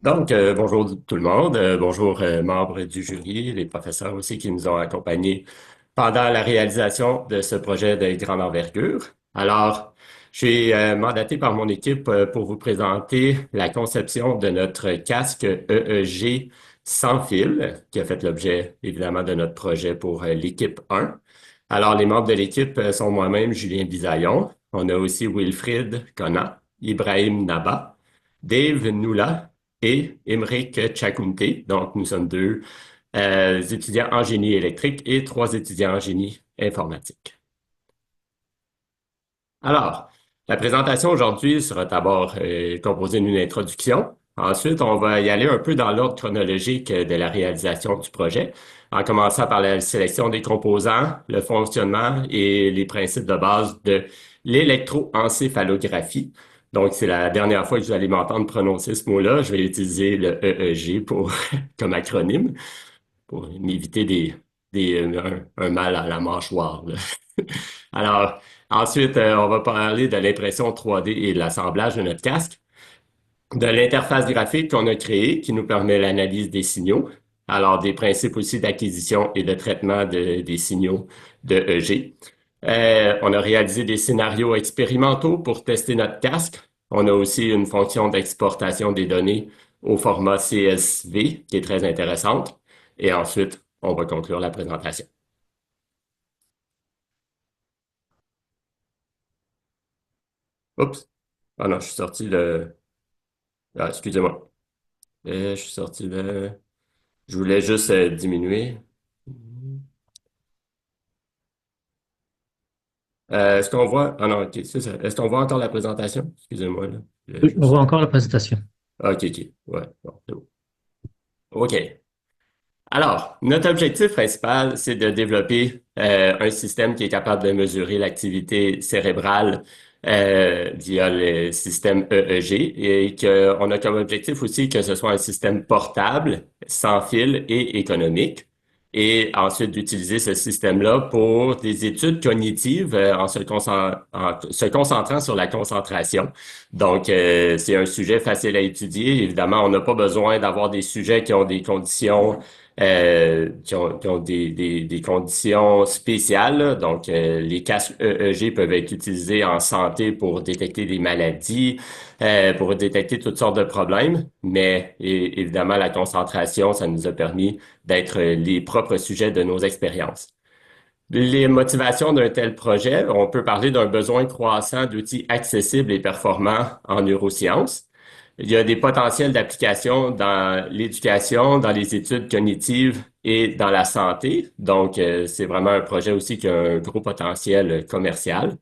Bonjour tout le monde, bonjour membres du jury, les professeurs aussi qui nous ont accompagnés pendant la réalisation de ce projet de grande envergure. Alors, je suis mandaté par mon équipe pour vous présenter la conception de notre casque EEG sans fil, qui a fait l'objet évidemment de notre projet pour l'équipe 1. Alors, les membres de l'équipe sont moi-même, Julien Bisaillon. On a aussi Wilfrid Conant, Ibrahim Naba, Dave Noula et Emeric Chakounté. Donc, nous sommes deux étudiants en génie électrique et trois étudiants en génie informatique. Alors, la présentation aujourd'hui sera d'abord composée d'une introduction. Ensuite, on va y aller un peu dans l'ordre chronologique de la réalisation du projet, en commençant par la sélection des composants, le fonctionnement et les principes de base de l'électroencéphalographie. Donc, c'est la dernière fois que vous allez m'entendre prononcer ce mot-là. Je vais utiliser le EEG comme acronyme pour m'éviter un mal à la mâchoire, là. Alors, ensuite, on va parler de l'impression 3D et de l'assemblage de notre casque, de l'interface graphique qu'on a créée qui nous permet l'analyse des signaux, alors des principes aussi d'acquisition et de traitement des signaux de EG. On a réalisé des scénarios expérimentaux pour tester notre casque. On a aussi une fonction d'exportation des données au format CSV qui est très intéressante. Et ensuite, on va conclure la présentation. Oups. Ah non, je suis sorti de... Ah, excusez-moi. Je suis sorti de... Je voulais juste diminuer. Est-ce qu'on voit... Ah non, ok, c'est ça. Est-ce qu'on voit encore la présentation? Excusez-moi, là. Oui, on voit encore la présentation. Ah, ok, ok. Ouais, bon, c'est bon. OK. Alors, notre objectif principal, c'est de développer un système qui est capable de mesurer l'activité cérébrale via le système EEG et qu'on a comme objectif aussi que ce soit un système portable, sans fil et économique. Et ensuite d'utiliser ce système-là pour des études cognitives en se concentrant sur la concentration. Donc, c'est un sujet facile à étudier. Évidemment, on n'a pas besoin d'avoir des sujets qui ont des conditions qui ont des conditions spéciales, là. Donc, les casques EEG peuvent être utilisés en santé pour détecter des maladies, pour détecter toutes sortes de problèmes. Mais évidemment, la concentration, ça nous a permis d'être les propres sujets de nos expériences. Les motivations d'un tel projet, on peut parler d'un besoin croissant d'outils accessibles et performants en neurosciences. Il y a des potentiels d'application dans l'éducation, dans les études cognitives et dans la santé. Donc, c'est vraiment un projet aussi qui a un gros potentiel commercial.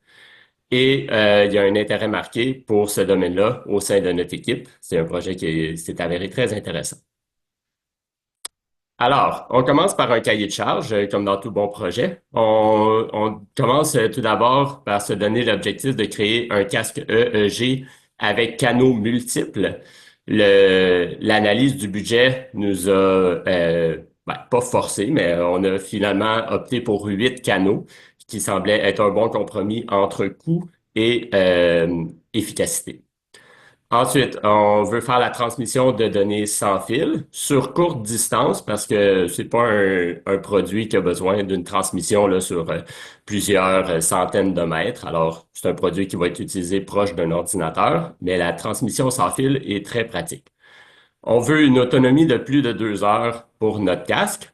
Et il y a un intérêt marqué pour ce domaine-là au sein de notre équipe. C'est un projet qui s'est avéré très intéressant. Alors, on commence par un cahier de charge, comme dans tout bon projet. On commence tout d'abord par se donner l'objectif de créer un casque EEG avec canaux multiples. L'analyse du budget nous a, pas forcé, mais on a finalement opté pour 8 canaux, qui semblait être un bon compromis entre coût et efficacité. Ensuite, on veut faire la transmission de données sans fil sur courte distance parce que c'est pas un produit qui a besoin d'une transmission là, sur plusieurs centaines de mètres. Alors, c'est un produit qui va être utilisé proche d'un ordinateur, mais la transmission sans fil est très pratique. On veut une autonomie de plus de 2 heures pour notre casque.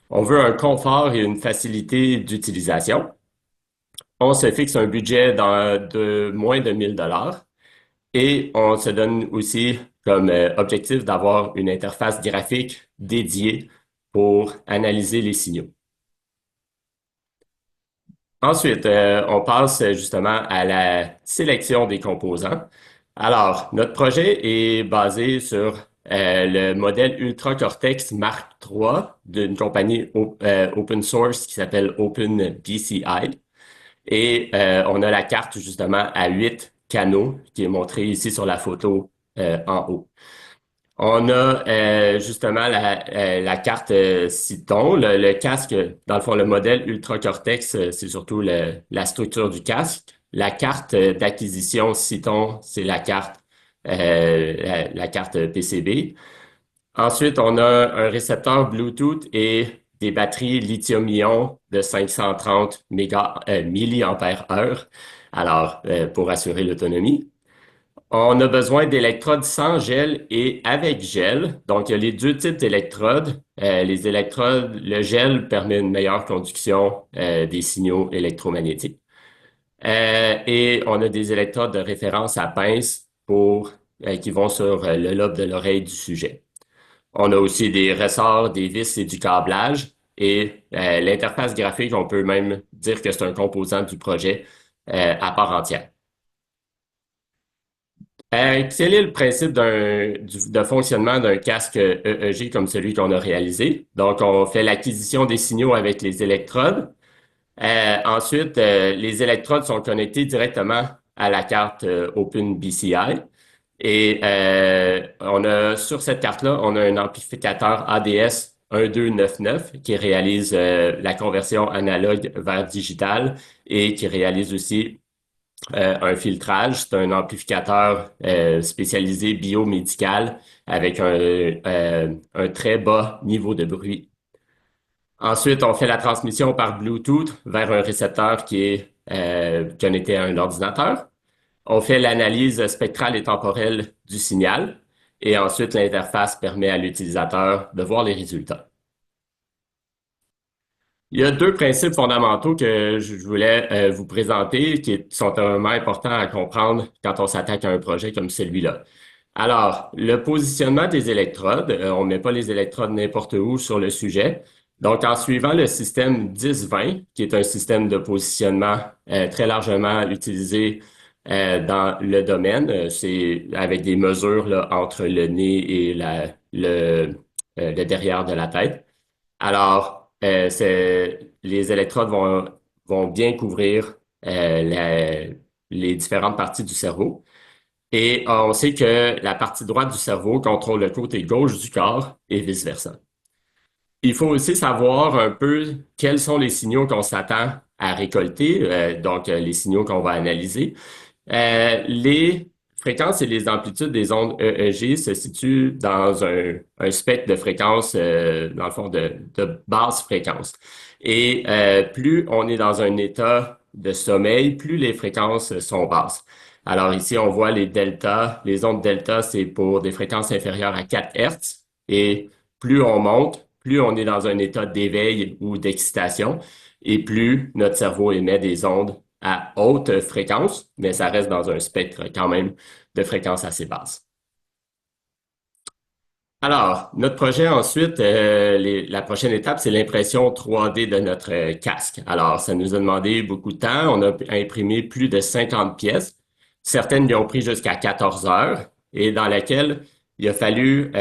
On veut un confort et une facilité d'utilisation. On se fixe un budget de moins de 1 000 $ et on se donne aussi comme objectif d'avoir une interface graphique dédiée pour analyser les signaux. Ensuite, on passe justement à la sélection des composants. Alors, notre projet est basé sur le modèle Ultra Cortex Mark III d'une compagnie open source qui s'appelle OpenBCI. Et on a la carte justement à 8 canaux qui est montrée ici sur la photo en haut. On a justement la carte Citon, le casque, dans le fond, le modèle Ultra Cortex, c'est surtout la structure du casque. La carte d'acquisition Citon, c'est la carte la carte PCB. Ensuite, on a un récepteur Bluetooth et des batteries lithium-ion de 530 milliampères-heure, alors pour assurer l'autonomie. On a besoin d'électrodes sans gel et avec gel. Donc, il y a les deux types d'électrodes. Les électrodes, le gel permet une meilleure conduction des signaux électromagnétiques. Et on a des électrodes de référence à pince qui vont sur le lobe de l'oreille du sujet. On a aussi des ressorts, des vis et du câblage. Et l'interface graphique, on peut même dire que c'est un composant du projet à part entière. Quel est le principe de fonctionnement d'un casque EEG comme celui qu'on a réalisé? Donc, on fait l'acquisition des signaux avec les électrodes. Ensuite, les électrodes sont connectées directement à la carte OpenBCI. Et sur cette carte-là, on a un amplificateur ADS 1299 qui réalise la conversion analogue vers digital et qui réalise aussi un filtrage. C'est un amplificateur spécialisé biomédical avec un très bas niveau de bruit. Ensuite, on fait la transmission par Bluetooth vers un récepteur qui est connecté à un ordinateur. On fait l'analyse spectrale et temporelle du signal et ensuite l'interface permet à l'utilisateur de voir les résultats. Il y a deux principes fondamentaux que je voulais vous présenter qui sont vraiment importants à comprendre quand on s'attaque à un projet comme celui-là. Alors, le positionnement des électrodes, on ne met pas les électrodes n'importe où sur le sujet. Donc, en suivant le système 10-20, qui est un système de positionnement très largement utilisé dans le domaine, c'est avec des mesures là, entre le nez et le derrière de la tête. Alors, les électrodes vont bien couvrir les différentes parties du cerveau. Et on sait que la partie droite du cerveau contrôle le côté gauche du corps et vice-versa. Il faut aussi savoir un peu quels sont les signaux qu'on s'attend à récolter, donc les signaux qu'on va analyser. Les fréquences et les amplitudes des ondes EEG se situent dans un spectre de fréquences, dans le fond, de basse fréquence. Et plus on est dans un état de sommeil, plus les fréquences sont basses. Alors ici, on voit les deltas. Les ondes delta, c'est pour des fréquences inférieures à 4 Hertz. Et plus on monte, plus on est dans un état d'éveil ou d'excitation, et plus notre cerveau émet des ondes à haute fréquence, mais ça reste dans un spectre quand même de fréquences assez basses. Alors, notre projet ensuite, la prochaine étape, c'est l'impression 3D de notre casque. Alors, ça nous a demandé beaucoup de temps. On a imprimé plus de 50 pièces. Certaines y ont pris jusqu'à 14 heures et dans laquelle il a fallu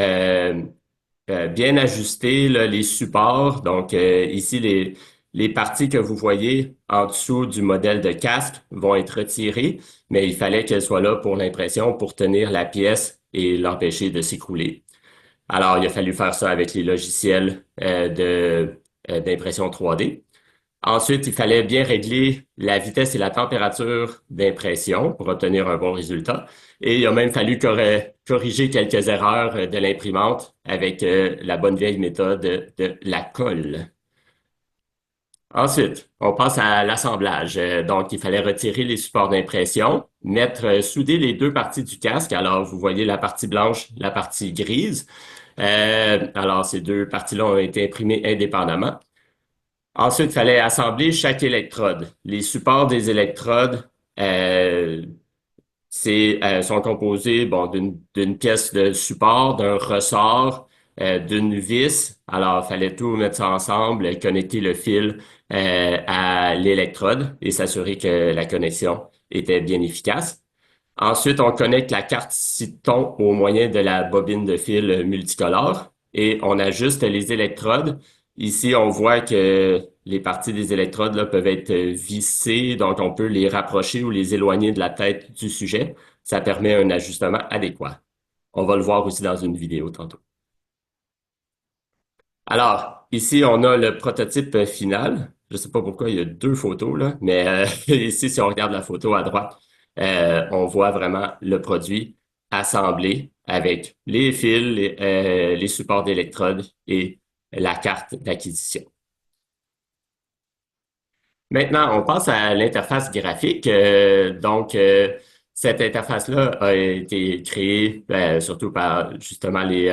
bien ajuster là, les supports. Donc, ici, les parties que vous voyez en dessous du modèle de casque vont être retirées, mais il fallait qu'elles soient là pour l'impression, pour tenir la pièce et l'empêcher de s'écrouler. Alors, il a fallu faire ça avec les logiciels d'impression 3D. Ensuite, il fallait bien régler la vitesse et la température d'impression pour obtenir un bon résultat. Et il a même fallu corriger quelques erreurs de l'imprimante avec la bonne vieille méthode de la colle. Ensuite, on passe à l'assemblage. Donc, il fallait retirer les supports d'impression, souder les deux parties du casque. Alors, vous voyez la partie blanche, la partie grise. Alors, ces deux parties-là ont été imprimées indépendamment. Ensuite, il fallait assembler chaque électrode. Les supports des électrodes sont composés bon, d'une pièce de support, d'un ressort, d'une vis. Alors, il fallait tout mettre ça ensemble, connecter le fil à l'électrode et s'assurer que la connexion était bien efficace. Ensuite, on connecte la carte Citon au moyen de la bobine de fil multicolore et on ajuste les électrodes. Ici, on voit que les parties des électrodes là, peuvent être vissées, donc on peut les rapprocher ou les éloigner de la tête du sujet. Ça permet un ajustement adéquat. On va le voir aussi dans une vidéo tantôt. Alors, ici, on a le prototype final. Je ne sais pas pourquoi il y a deux photos, là, mais ici, si on regarde la photo à droite, on voit vraiment le produit. assemblée avec les fils, les supports d'électrodes et la carte d'acquisition. Maintenant, on passe à l'interface graphique. Cette interface-là a été créée surtout par justement les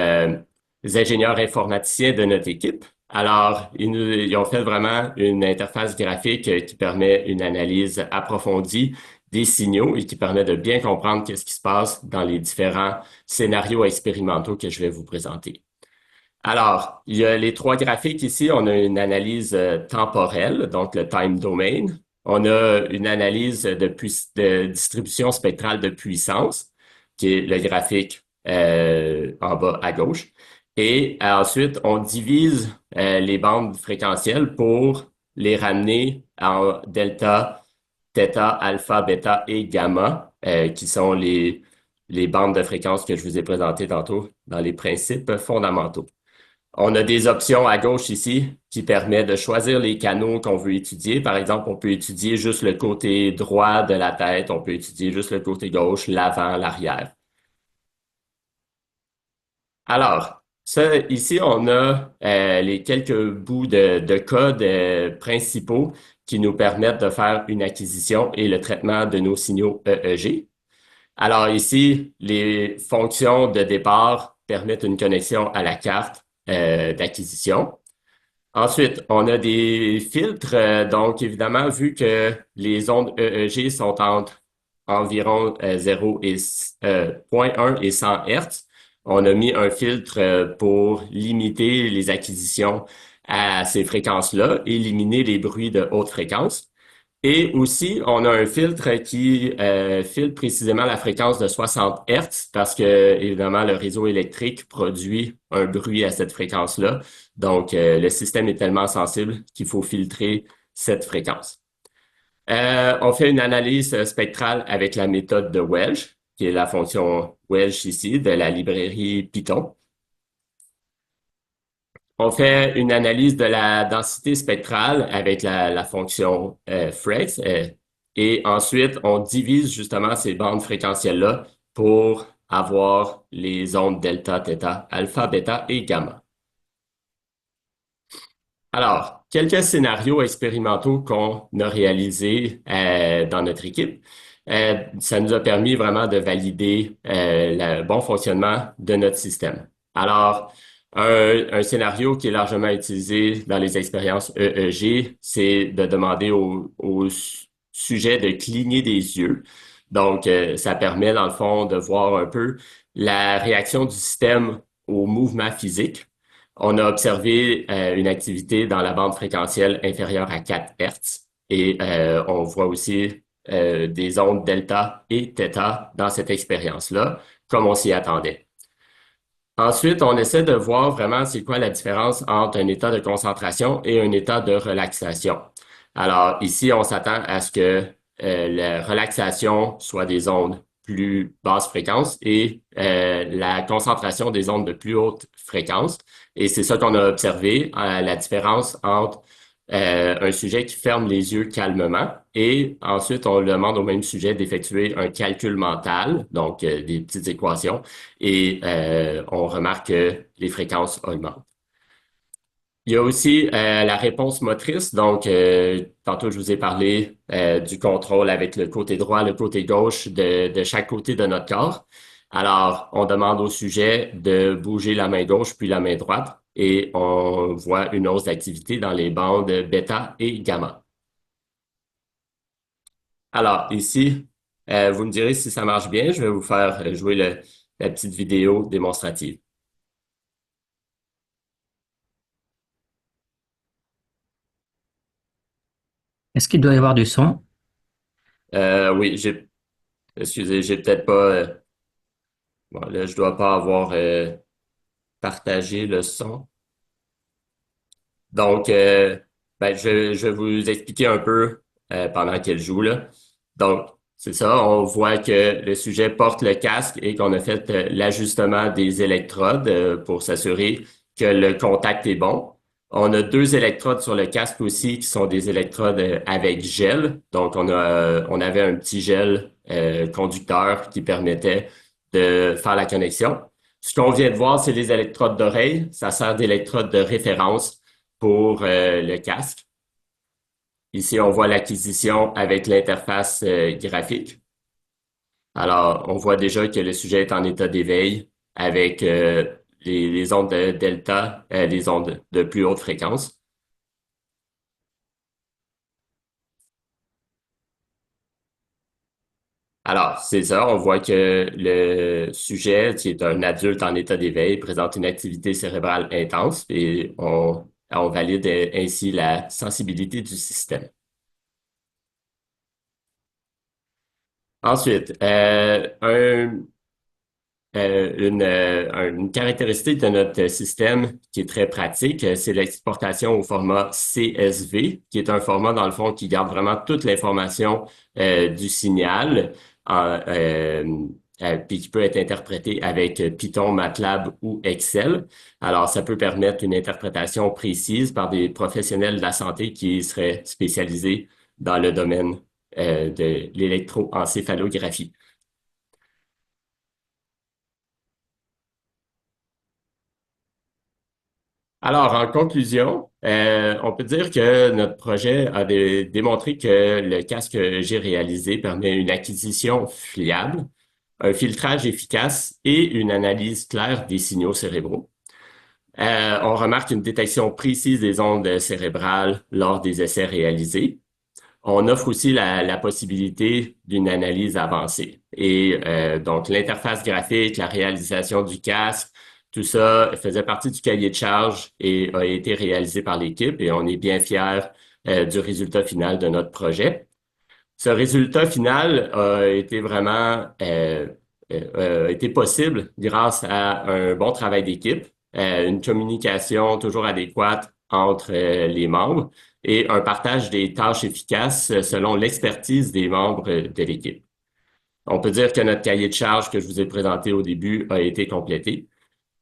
ingénieurs informaticiens de notre équipe. Alors, ils ont fait vraiment une interface graphique qui permet une analyse approfondie des signaux et qui permet de bien comprendre qu'est-ce qui se passe dans les différents scénarios expérimentaux que je vais vous présenter. Alors, il y a les trois graphiques ici. On a une analyse temporelle, donc le time domain. On a une analyse de distribution spectrale de puissance, qui est le graphique en bas à gauche. Et ensuite, on divise les bandes fréquentielles pour les ramener en delta, theta, alpha, bêta et gamma, qui sont les bandes de fréquence que je vous ai présentées tantôt dans les principes fondamentaux. On a des options à gauche ici qui permettent de choisir les canaux qu'on veut étudier. Par exemple, on peut étudier juste le côté droit de la tête, on peut étudier juste le côté gauche, l'avant, l'arrière. Alors, ça, ici, on a les quelques bouts de code principaux qui nous permettent de faire une acquisition et le traitement de nos signaux EEG. Alors ici, les fonctions de départ permettent une connexion à la carte d'acquisition. Ensuite, on a des filtres. Donc, évidemment, vu que les ondes EEG sont entre environ 0 et 0,1 et 100 Hertz, on a mis un filtre pour limiter les acquisitions à ces fréquences-là, éliminer les bruits de haute fréquence. Et aussi, on a un filtre qui filtre précisément la fréquence de 60 Hertz parce que, évidemment, le réseau électrique produit un bruit à cette fréquence-là. Donc, le système est tellement sensible qu'il faut filtrer cette fréquence. On fait une analyse spectrale avec la méthode de Welch, qui est la fonction Welch ici de la librairie Python. On fait une analyse de la densité spectrale avec la fonction Frex et ensuite on divise justement ces bandes fréquentielles-là pour avoir les ondes delta, theta, alpha, bêta et gamma. Alors, quelques scénarios expérimentaux qu'on a réalisés dans notre équipe. Ça nous a permis vraiment de valider le bon fonctionnement de notre système. Alors, un scénario qui est largement utilisé dans les expériences EEG, c'est de demander au sujet de cligner des yeux. Donc, ça permet, dans le fond, de voir un peu la réaction du système au mouvement physique. On a observé une activité dans la bande fréquentielle inférieure à 4 Hertz et on voit aussi des ondes delta et theta dans cette expérience-là, comme on s'y attendait. Ensuite, on essaie de voir vraiment c'est quoi la différence entre un état de concentration et un état de relaxation. Alors ici, on s'attend à ce que la relaxation soit des ondes plus basse fréquence et la concentration des ondes de plus haute fréquence. Et c'est ça qu'on a observé, la différence entre un sujet qui ferme les yeux calmement et ensuite on demande au même sujet d'effectuer un calcul mental, donc des petites équations, et on remarque que les fréquences augmentent. Il y a aussi la réponse motrice. Donc, tantôt, je vous ai parlé du contrôle avec le côté droit, le côté gauche de chaque côté de notre corps. Alors, on demande au sujet de bouger la main gauche puis la main droite et on voit une hausse d'activité dans les bandes bêta et gamma. Alors, ici, vous me direz si ça marche bien. Je vais vous faire jouer la petite vidéo démonstrative. Est-ce qu'il doit y avoir du son? Oui, excusez, j'ai peut-être pas, bon, là, je dois pas avoir partagé le son. Donc, je vais vous expliquer un peu pendant qu'elle joue, là. Donc, c'est ça, on voit que le sujet porte le casque et qu'on a fait l'ajustement des électrodes pour s'assurer que le contact est bon. On a deux électrodes sur le casque aussi qui sont des électrodes avec gel. Donc, on avait un petit gel conducteur qui permettait de faire la connexion. Ce qu'on vient de voir, c'est les électrodes d'oreille. Ça sert d'électrodes de référence pour le casque. Ici, on voit l'acquisition avec l'interface graphique. Alors, on voit déjà que le sujet est en état d'éveil avec les ondes de delta, les ondes de plus haute fréquence. Alors, c'est ça, on voit que le sujet, qui est un adulte en état d'éveil, présente une activité cérébrale intense et on valide ainsi la sensibilité du système. Ensuite, une caractéristique de notre système qui est très pratique, c'est l'exportation au format CSV, qui est un format, dans le fond, qui garde vraiment toute l'information du signal, puis qui peut être interprété avec Python, MATLAB ou Excel. Alors, ça peut permettre une interprétation précise par des professionnels de la santé qui seraient spécialisés dans le domaine de l'électroencéphalographie. Alors, en conclusion, on peut dire que notre projet a démontré que le casque que j'ai réalisé permet une acquisition fiable, un filtrage efficace et une analyse claire des signaux cérébraux. On remarque une détection précise des ondes cérébrales lors des essais réalisés. On offre aussi la possibilité d'une analyse avancée. Et donc, l'interface graphique, la réalisation du casque, tout ça faisait partie du cahier de charge et a été réalisé par l'équipe et on est bien fiers du résultat final de notre projet. Ce résultat final a été vraiment été possible grâce à un bon travail d'équipe, une communication toujours adéquate entre les membres et un partage des tâches efficaces selon l'expertise des membres de l'équipe. On peut dire que notre cahier de charge que je vous ai présenté au début a été complété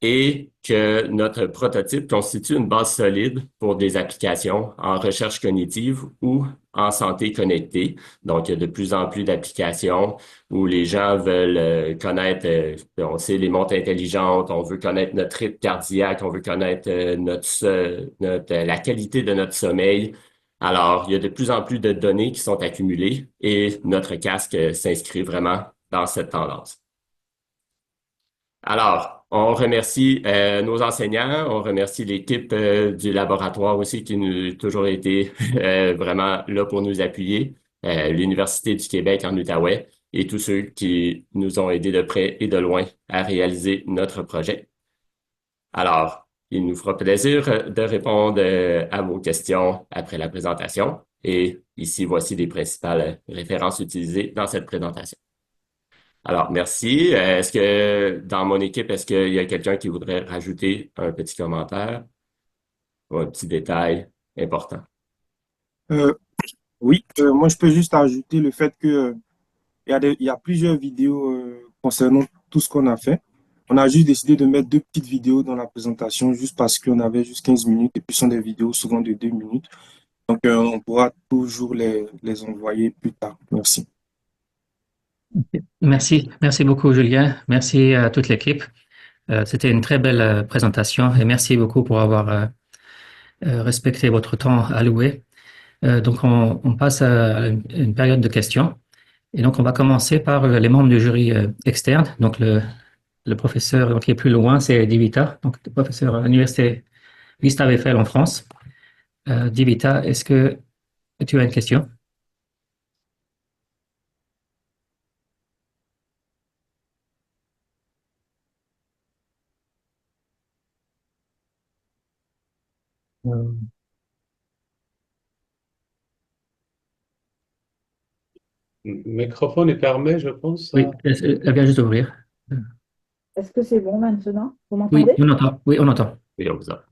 et que notre prototype constitue une base solide pour des applications en recherche cognitive ou en santé connectée. Donc, il y a de plus en plus d'applications où les gens veulent connaître, on sait les montres intelligentes, on veut connaître notre rythme cardiaque, on veut connaître la qualité de notre sommeil. Alors, il y a de plus en plus de données qui sont accumulées et notre casque s'inscrit vraiment dans cette tendance. Alors, on remercie nos enseignants, on remercie l'équipe du laboratoire aussi qui nous a toujours été vraiment là pour nous appuyer, l'Université du Québec en Outaouais et tous ceux qui nous ont aidés de près et de loin à réaliser notre projet. Alors, il nous fera plaisir de répondre à vos questions après la présentation. Et ici, voici les principales références utilisées dans cette présentation. Alors, merci. Est-ce que dans mon équipe, est-ce qu'il y a quelqu'un qui voudrait rajouter un petit commentaire ou un petit détail important? Euh, oui, moi je peux juste ajouter le fait que il y a plusieurs vidéos concernant tout ce qu'on a fait. On a juste décidé de mettre deux petites vidéos dans la présentation juste parce qu'on avait juste 15 minutes et puis ce sont des vidéos souvent de 2 minutes. Donc on pourra toujours les envoyer plus tard. Merci. Merci beaucoup, Julien. Merci à toute l'équipe. C'était une très belle présentation et merci beaucoup pour avoir respecté votre temps alloué. Donc, on passe à une période de questions. Et donc, on va commencer par les membres du jury externe. Donc, le professeur qui est plus loin, c'est Divita, donc le professeur à l'université Gustave Eiffel en France. Divita, est-ce que tu as une question? Euh, Le microphone est fermé, je pense. Oui, elle vient juste d'ouvrir. Est-ce que c'est bon maintenant? Vous Oui, m'entendez? on entend. Oui, on entend. Et on vous a.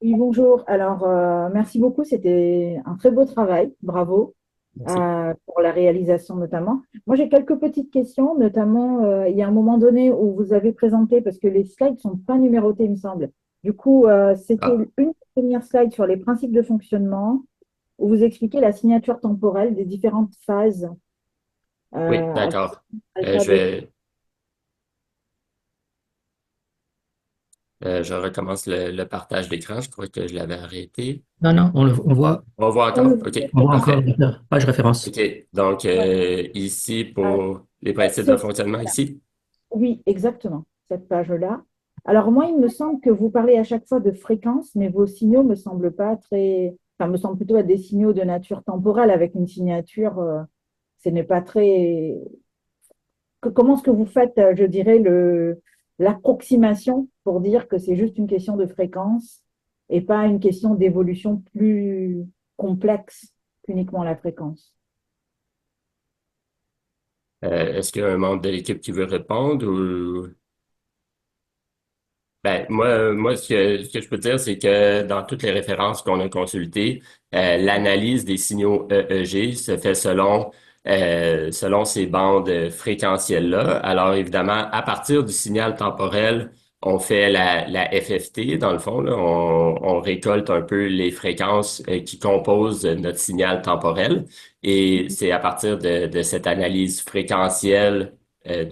Oui, bonjour. Alors, merci beaucoup. C'était un très beau travail. Bravo Merci. pour la réalisation notamment. Moi, j'ai quelques petites questions, notamment, il y a un moment donné où vous avez présenté, parce que les slides ne sont pas numérotés, il me semble. Du coup, c'était Ah, une première slide sur les principes de fonctionnement, où vous expliquez la signature temporelle des différentes phases oui, avec d'accord. Je alpha, bêta. vais, Je recommence le partage d'écran. Je crois que je l'avais arrêté. Non, non, on voit, On voit On le encore? voit OK, on voit encore parfait. la page référence. OK, donc Ouais. ici Ah, pour les principes de fonctionnement ici. oui, exactement, cette page-là. Alors moi, il me semble que vous parlez à chaque fois de fréquence, mais vos signaux me semblent pas très, enfin, me semblent plutôt être des signaux de nature temporelle avec une signature. Ce n'est pas très. Comment est-ce que vous faites, je dirais, l'approximation pour dire que c'est juste une question de fréquence et pas une question d'évolution plus complexe qu'uniquement la fréquence? Est-ce qu'il y a un membre de l'équipe qui veut répondre ou... Ben, moi, ce que je peux dire, c'est que dans toutes les références qu'on a consultées, l'analyse des signaux EEG se fait selon ces bandes fréquentielles-là. Alors, évidemment, à partir du signal temporel, on fait la FFT, dans le fond, là. On récolte un peu les fréquences qui composent notre signal temporel. Et c'est à partir de cette analyse fréquentielle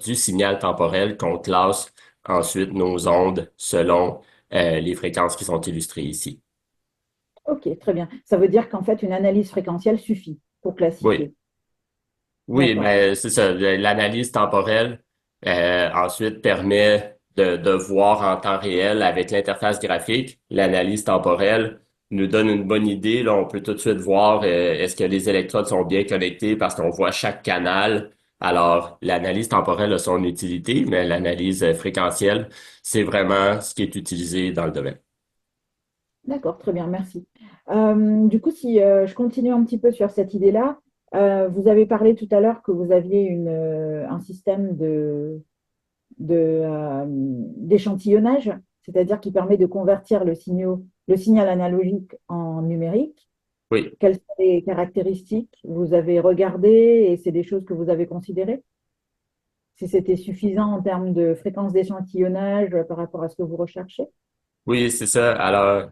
du signal temporel qu'on classe ensuite nos ondes selon les fréquences qui sont illustrées ici. Ok, très bien. Ça veut dire qu'en fait, une analyse fréquentielle suffit pour Oui, classifier. oui, D'accord. mais c'est ça. L'analyse temporelle ensuite permet de voir en temps réel avec l'interface graphique. L'analyse temporelle nous donne une bonne idée. Là, on peut tout de suite voir est-ce que les électrodes sont bien connectées parce qu'on voit chaque canal. Alors, l'analyse temporelle a son utilité, mais l'analyse fréquentielle, c'est vraiment ce qui est utilisé dans le domaine. D'accord, très bien, merci. Du coup, si je continue un petit peu sur cette idée-là, vous avez parlé tout à l'heure que vous aviez un système d'échantillonnage, c'est-à-dire qui permet de convertir le signal analogique en numérique. Oui. Quelles sont les caractéristiques vous avez regardées et c'est des choses que vous avez considérées? Si c'était suffisant en termes de fréquence d'échantillonnage par rapport à ce que vous recherchez? Oui, c'est ça. Alors,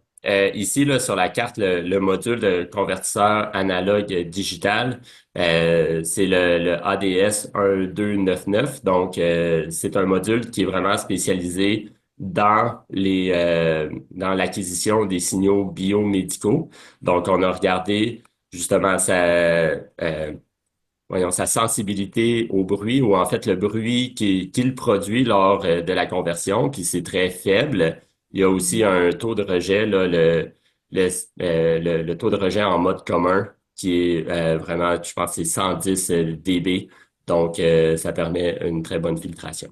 ici, là, sur la carte, le module de convertisseur analogue digital, c'est le ADS 1299. Donc, c'est un module qui est vraiment spécialisé dans l'acquisition des signaux biomédicaux. Donc, on a regardé justement sa sensibilité au bruit, ou en fait le bruit qu'il produit lors de la conversion, puis c'est très faible. Il y a aussi un taux de rejet, là, le, le taux de rejet en mode commun, qui est vraiment, je pense, c'est 110 dB. Donc, ça permet une très bonne filtration.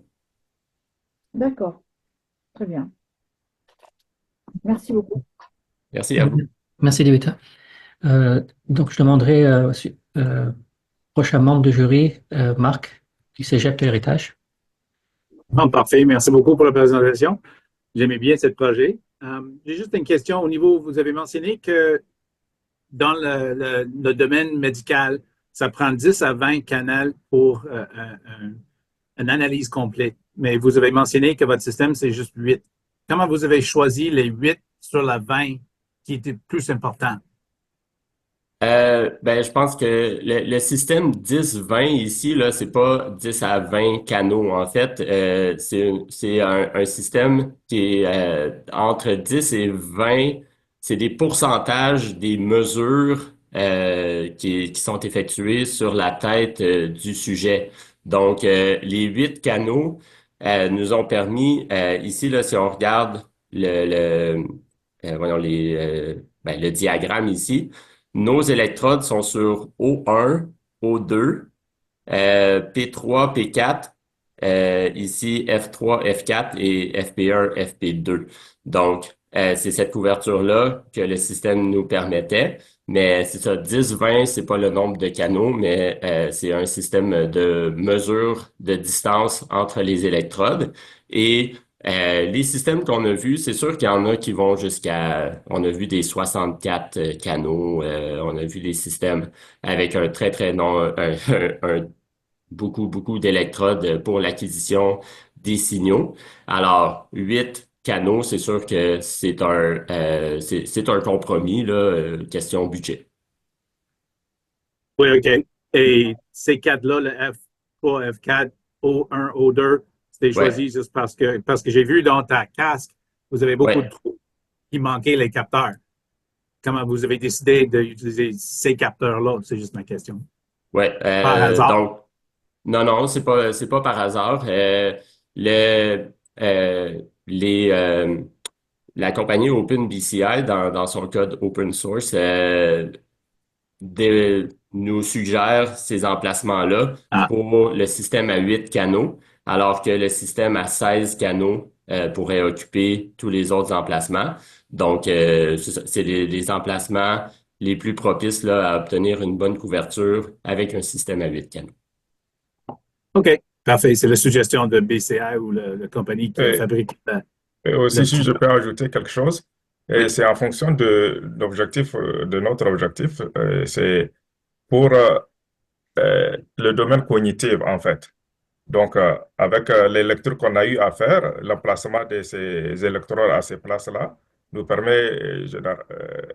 D'accord, très bien. Merci beaucoup. Merci à vous. Merci, David. Donc, je demanderai prochain membre du jury, Marc, du Cégep de l'Héritage. Bon, parfait. Merci beaucoup pour la présentation. J'aimais bien ce projet. J'ai juste une question au niveau, vous avez mentionné que dans le domaine médical, ça prend 10 à 20 canaux pour une analyse complète. Mais vous avez mentionné que votre système, c'est juste 8. Comment vous avez choisi les 8 sur la 20 qui étaient plus importants? Ben, je pense que le système 10-20 ici, là, c'est pas 10 à 20 canaux. En fait, c'est un système qui est entre 10 et 20. C'est des pourcentages des mesures qui sont effectuées sur la tête du sujet. Donc, les 8 canaux nous ont permis, ici, là, si on regarde voyons, le diagramme ici, nos électrodes sont sur O1, O2, P3, P4, ici F3, F4 et FP1, FP2. Donc, c'est cette couverture-là que le système nous permettait. Mais c'est ça, 10-20, c'est pas le nombre de canaux, mais c'est un système de mesure de distance entre les électrodes. Et les systèmes qu'on a vus, c'est sûr qu'il y en a qui vont on a vu des 64 canaux, on a vu des systèmes avec un très, très non, beaucoup, beaucoup d'électrodes pour l'acquisition des signaux. Alors, 8 canaux, c'est sûr que c'est un compromis, là, question budget. Oui, OK. Et ces quatre-là, le F3, F4, O1, O2, c'était Ouais. choisi juste parce que j'ai vu dans ta casque, Vous avez beaucoup de Ouais, trous. Il manquait les capteurs. Comment vous avez décidé d'utiliser ces capteurs-là? C'est juste ma question. ouais. Par hasard. Donc, non, non, c'est pas par hasard. Le, les, la compagnie OpenBCI, dans son code open source, nous suggère ces emplacements-là Ah, pour le système à 8 canaux, alors que le système à 16 canaux pourrait occuper tous les autres emplacements. Donc, c'est les emplacements les plus propices là, à obtenir une bonne couverture avec un système à 8 canaux. OK. Parfait. C'est la suggestion de BCI ou la compagnie qui Et, fabrique et aussi, le si je système. peux ajouter quelque chose, et Oui. c'est en fonction de l'objectif, de notre objectif, c'est pour le domaine cognitif, en fait. Donc, avec les lectures qu'on a eu à faire, l'emplacement de ces électrodes à ces places-là nous permet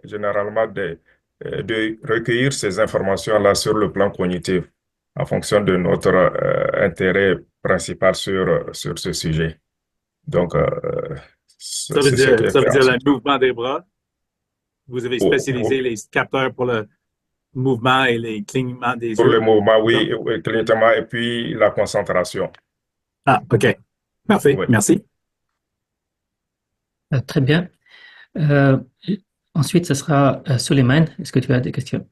généralement de recueillir ces informations-là sur le plan cognitif en fonction de notre intérêt principal sur ce sujet. Donc, c'est ce qui est Ça veut fait en dire ce le mouvement des bras. Vous avez spécialisé pour, les capteurs pour le mouvement et les clignements des pour le yeux. mouvement, Non? oui, oui, clignotement, et puis la concentration. Ah, OK. Parfait. Oui. Merci. Très bien. Euh, Ensuite, ce sera Suleiman. Est-ce que tu as des questions?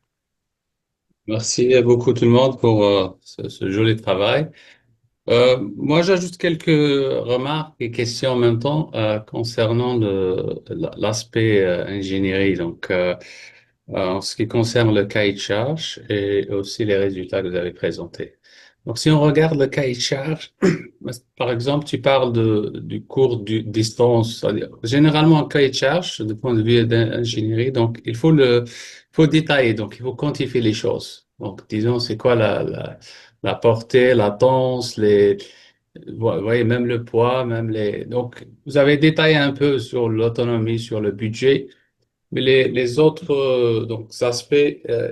Merci beaucoup tout le monde pour ce joli travail. Moi, j'ajoute quelques remarques et questions en même temps concernant l'aspect ingénierie. Donc, en ce qui concerne le cahier de charge et aussi les résultats que vous avez présentés. Donc, si on regarde le cahier de charge, par exemple, tu parles du cours du distance. C'est-à-dire, généralement, un cahier de charge, du point de vue d'ingénierie, donc faut détailler, donc il faut quantifier les choses. Donc, disons, c'est quoi la portée, la latence, vous voyez, même le poids, même donc, vous avez détaillé un peu sur l'autonomie, sur le budget. Mais les autres donc, aspects,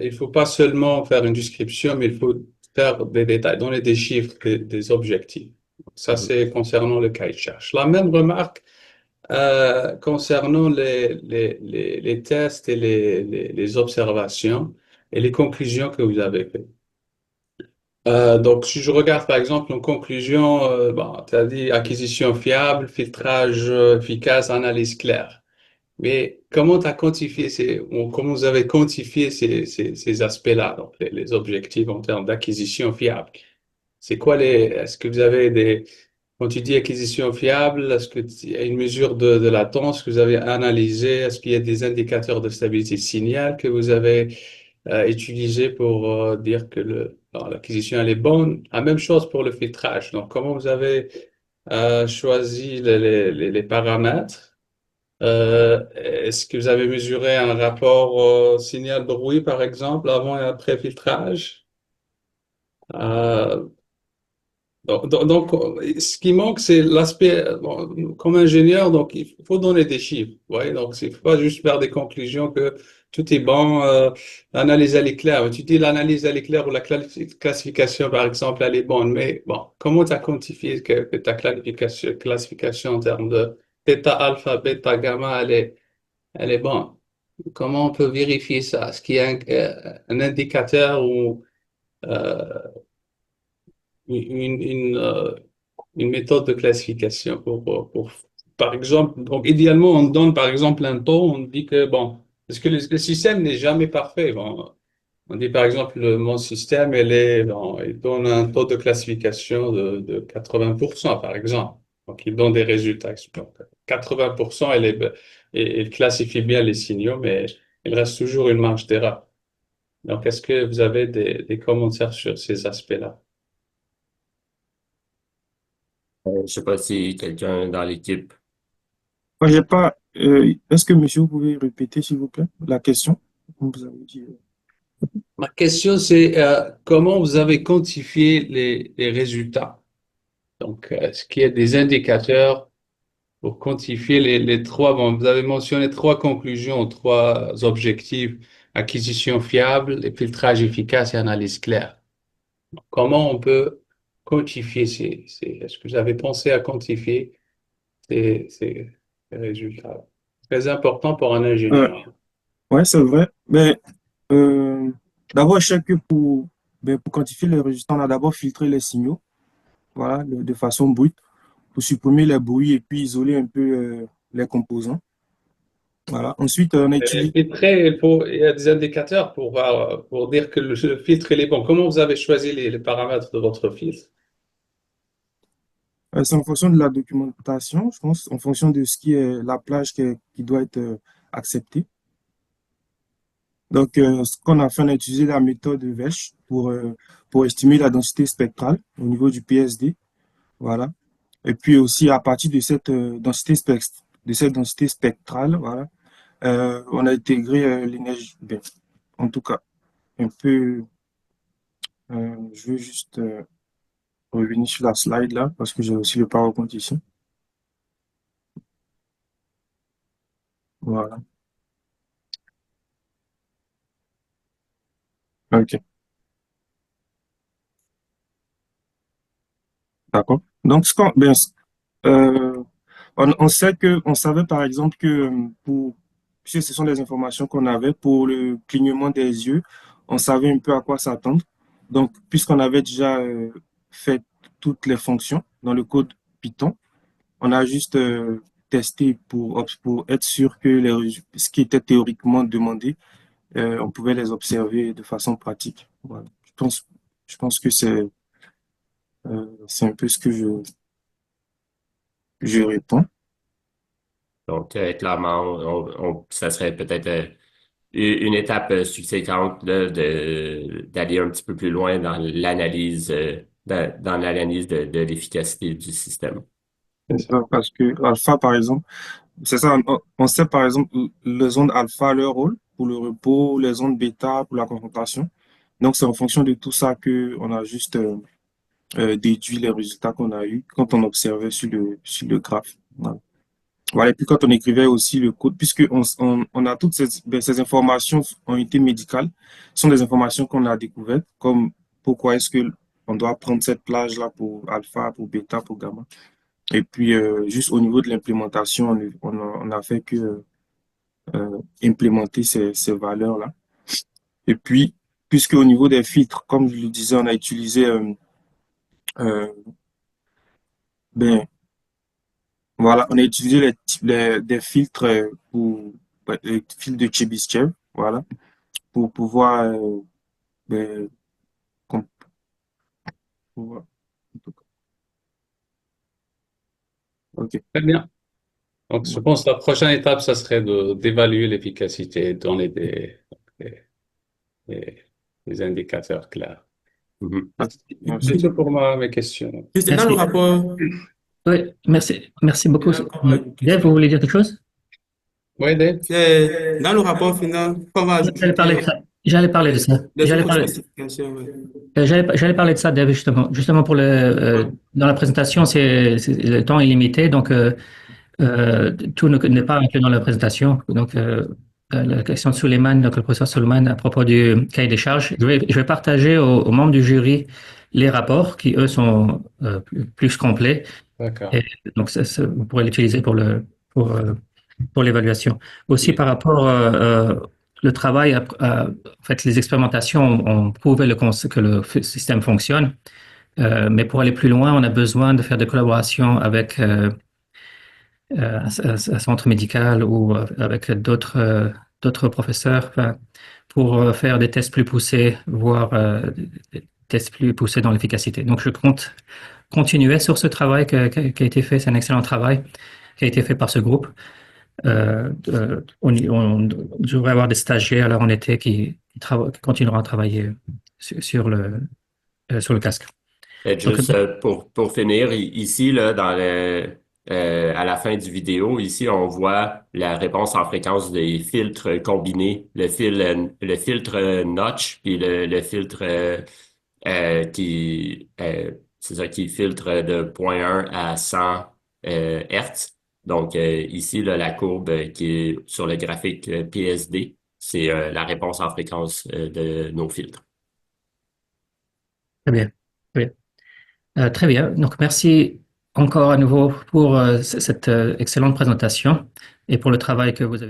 il faut pas seulement faire une description, mais il faut faire des détails, donner des chiffres, des objectifs. Ça, Mhm. c'est concernant le cahier de charge. La même remarque concernant les tests et les observations et les conclusions que vous avez faites. Donc, si je regarde par exemple en conclusion, bon, tu as dit acquisition fiable, filtrage efficace, analyse claire. Mais comment tu as quantifié comment vous avez quantifié ces aspects-là, donc les objectifs en termes d'acquisition fiable? C'est quoi est-ce que vous avez quand tu dis acquisition fiable, est-ce qu'il y a une mesure de latence que vous avez analysée? Est-ce qu'il y a des indicateurs de stabilité de signal que vous avez utilisés pour dire que l'acquisition elle est bonne? La même chose pour le filtrage. Donc, comment vous avez choisi les paramètres? Est-ce que vous avez mesuré un rapport signal-bruit, par exemple, avant et après filtrage? Euh, ce qui manque, c'est l'aspect, bon, comme ingénieur, donc il faut donner des chiffres. Ouais, donc il faut pas juste faire des conclusions que tout est bon, l'analyse elle est claire. Tu dis l'analyse elle est claire ou la classification, par exemple, elle est bonne, mais bon, comment tu as quantifié que ta classification en termes de θ, alpha, bêta, gamma, elle est bonne? Comment on peut vérifier ça? Est-ce qu'il y a un indicateur ou euh, une méthode de classification par exemple, donc idéalement, on donne par exemple un taux, on dit que, bon, parce que le système n'est jamais parfait. Bon, on dit par exemple, mon système, bon, il donne un taux de classification de 80%, par exemple. Donc, il donne des résultats. Donc, 80%, il classifie bien les signaux, mais il reste toujours une marge d'erreur. Donc, est-ce que vous avez des commentaires sur ces aspects-là? Je sais pas si quelqu'un dans l'équipe. Moi, j'ai pas. Est-ce que monsieur, vous pouvez répéter, s'il vous plaît, la question? Comme vous avez dit. Ma question, c'est comment vous avez quantifié les résultats? Donc, est-ce qu'il y a des indicateurs pour quantifier les trois? Bon, vous avez mentionné trois conclusions, trois objectifs, acquisition fiable, et filtrage efficace et analyse claire. Comment on peut quantifier est-ce que vous avez pensé à quantifier ces... les résultats. Très important pour un Euh, ingénieur. ouais, c'est vrai. Mais d'abord, je sais que pour quantifier les résultats, on a d'abord filtré les signaux, voilà, de façon brute, pour supprimer les bruits et puis isoler un peu les composants. Voilà. Ensuite, on a utilisé. Filtrer, il y a des indicateurs pour voir, pour dire que le filtre il est bon. Comment vous avez choisi les paramètres de votre filtre? C'est en fonction de la documentation, je pense, en fonction de ce qui est la plage qui doit être acceptée. Donc, ce qu'on a fait, on a utilisé la méthode Welch pour estimer la densité spectrale au niveau du PSD. Voilà. Et puis aussi, à partir de cette densité spectrale, voilà, on a intégré l'énergie. Ben, en tout cas, un peu, je veux juste revenir sur la slide là, parce que j'ai aussi le PowerPoint ici. Voilà. OK. D'accord. Donc, euh, on savait par exemple que puisque ce sont des informations qu'on avait pour le clignement des yeux, on savait un peu à quoi s'attendre. Donc, puisqu'on avait déjà fait toutes les fonctions dans le code Python, on a juste testé pour être sûr que ce qui était théoriquement demandé, on pouvait les observer de façon pratique. Voilà. Je pense que c'est un peu ce que je réponds. Donc, clairement, ça serait peut-être une étape subséquente là, d'aller un petit peu plus loin dans l'analyse dans l'analyse de l'efficacité du système. C'est ça. Parce que alpha, par exemple, c'est ça, on sait par exemple les ondes alpha, leur rôle pour le repos, les ondes bêta pour la concentration. Donc, c'est en fonction de tout ça que on a juste déduit les résultats qu'on a eus quand on observait sur le graphe. Voilà. Voilà, et puis quand on écrivait aussi le code, puisque on a toutes ces informations ont été médicales, ce sont des informations qu'on a découvertes, comme pourquoi est-ce que on doit prendre cette plage-là pour alpha, pour bêta, pour gamma. Et puis, juste au niveau de l'implémentation, on a fait que implémenter ces valeurs-là. Et puis, puisque au niveau des filtres, comme je le disais, on a utilisé euh, ben, voilà, on a utilisé des filtres les filtres de Chebyshev, voilà, pour pouvoir ben, com- pour- ok. Très bien. Donc, je pense que la prochaine étape, ça serait d'évaluer l'efficacité, de donner des, des- des indicateurs clairs. Mhm. Merci. C'est tout pour moi, mes questions. Juste dans le Merci. rapport, Oui, merci beaucoup. encore une Dave, question. vous voulez dire quelque chose? Oui, Dave? Dans le rapport final, on va J'allais parler de ajouter ça. J'allais parler de ça. des J'allais autres parler, spécifications. Oui. j'allais parler de ça, Dave, justement pour dans la présentation, le temps est limité, donc tout n'est pas inclus dans la présentation. Donc, la question de Suleiman, donc le professeur Suleiman, à propos du cahier des charges, je vais partager aux membres du jury les rapports qui, eux, sont plus complets. D'accord. Et donc, vous pourrez l'utiliser pour l'évaluation. Aussi, par rapport le travail, en fait, les expérimentations ont prouvé que le système fonctionne. Mais pour aller plus loin, on a besoin de faire des collaborations avec un centre médical ou avec d'autres professeurs, enfin, pour faire des tests plus poussés, voire des tests plus poussés dans l'efficacité. Donc, je compte continuer sur ce travail qui a été fait. C'est un excellent travail qui a été fait par ce groupe. On devrait avoir des stagiaires là en été qui continueront à travailler sur le casque. Donc, Juste pour finir, ici, là, à la fin du vidéo, ici, on voit la réponse en fréquence des filtres combinés, le filtre notch, puis le filtre c'est ça, qui filtre de 0,1 à 100 Hertz. Donc, ici, là, la courbe qui est sur le graphique PSD, c'est la réponse en fréquence de nos filtres. très bien. Très bien. Très bien. Donc, merci encore à nouveau pour cette excellente présentation et pour le travail que vous avez